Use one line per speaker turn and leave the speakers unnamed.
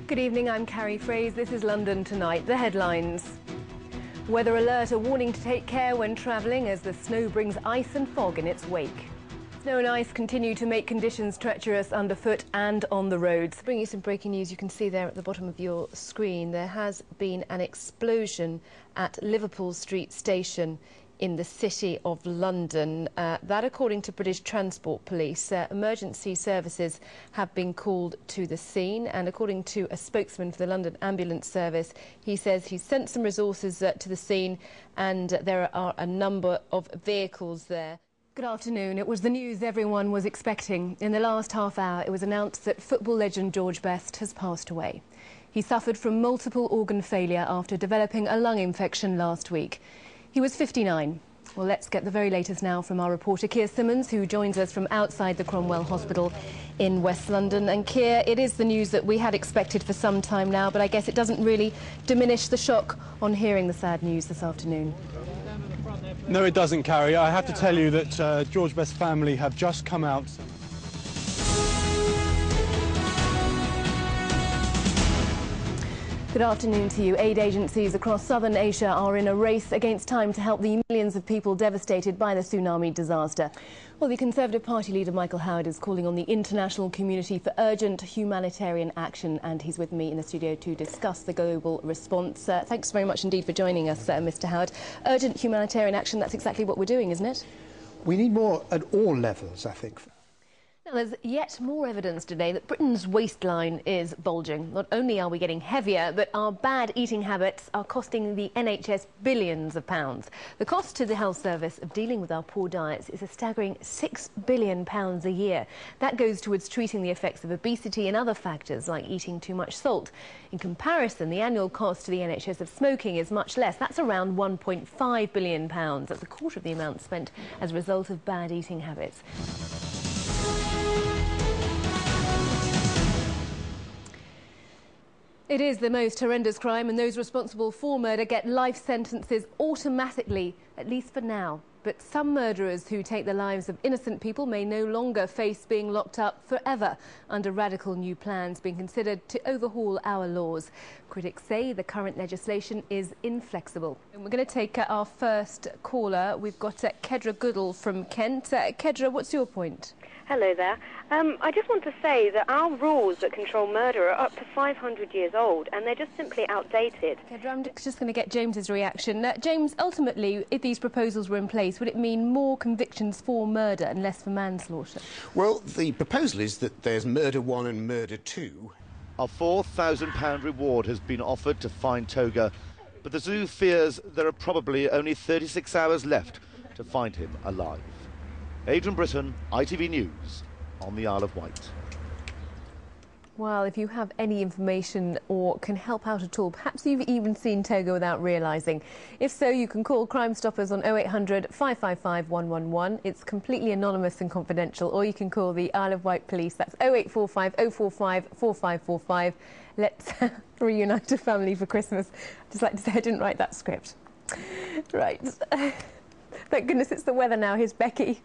Good evening, I'm Carrie. This is London Tonight. The headlines. Weather alert, a warning to take care when travelling as the snow brings ice and fog in its wake. Snow and ice continue to make conditions treacherous underfoot and on the roads. Bringing you some breaking news, you can see there at the bottom of your screen, there has been an explosion at Liverpool Street Station in the City of London. That, according to British Transport Police, emergency services have been called to the scene, and according to a spokesman for the London Ambulance Service, he says he's sent some resources to the scene and there are a number of vehicles there. Good afternoon. It was the news everyone was expecting. In the last half hour, it was announced that football legend George Best has passed away. He suffered from multiple organ failure after developing a lung infection last week. He was 59. Well, let's get the very latest now from our reporter Keir Simmons, who joins us from outside the Cromwell Hospital in West London. And Keir, it is the news that we had expected for some time now, but I guess it doesn't really diminish the shock on hearing the sad news this afternoon.
No, it doesn't, Carrie. I have to tell you that George Best's family have just come out.
Good afternoon to you. Aid agencies across southern Asia are in a race against time to help the millions of people devastated by the tsunami disaster. Well, the Conservative Party leader Michael Howard is calling on the international community for urgent humanitarian action, and he's with me in the studio to discuss the global response. Thanks very much indeed for joining us, Mr. Howard. Urgent humanitarian action, that's exactly what we're doing, isn't it?
We need more at all levels, I think.
Now, there's yet more evidence today that Britain's waistline is bulging. Not only are we getting heavier, but our bad eating habits are costing the NHS billions of pounds. The cost to the health service of dealing with our poor diets is a staggering £6 billion a year. That goes towards treating the effects of obesity and other factors like eating too much salt. In comparison, the annual cost to the NHS of smoking is much less. That's around £1.5 billion. That's a quarter of the amount spent as a result of bad eating habits. It is the most horrendous crime, and those responsible for murder get life sentences automatically, at least for now. But some murderers who take the lives of innocent people may no longer face being locked up forever under radical new plans being considered to overhaul our laws. Critics say the current legislation is inflexible. And we're going to take our first caller. We've got Kedra Goodall from Kent. Kedra, what's your point?
Hello there. I just want to say that our rules that control murder are up to 500 years old, and they're just simply outdated.
Kedra, I'm just going to get James's reaction. James, ultimately, if these proposals were in place, would it mean more convictions for murder and less for manslaughter?
Well, the proposal is that there's murder 1 and murder 2.
A £4,000 reward has been offered to find Toga, but the zoo fears there are probably only 36 hours left to find him alive. Adrian Britton, ITV News, on the Isle of Wight.
Well, if you have any information or can help out at all, perhaps you've even seen Toga without realising. If so, you can call Crime Stoppers on 0800 555 111. It's completely anonymous and confidential. Or you can call the Isle of Wight Police. That's 0845 045 4545. Let's reunite a family for Christmas. I'd just like to say I didn't write that script. Right. Thank goodness it's the weather now. Here's Becky.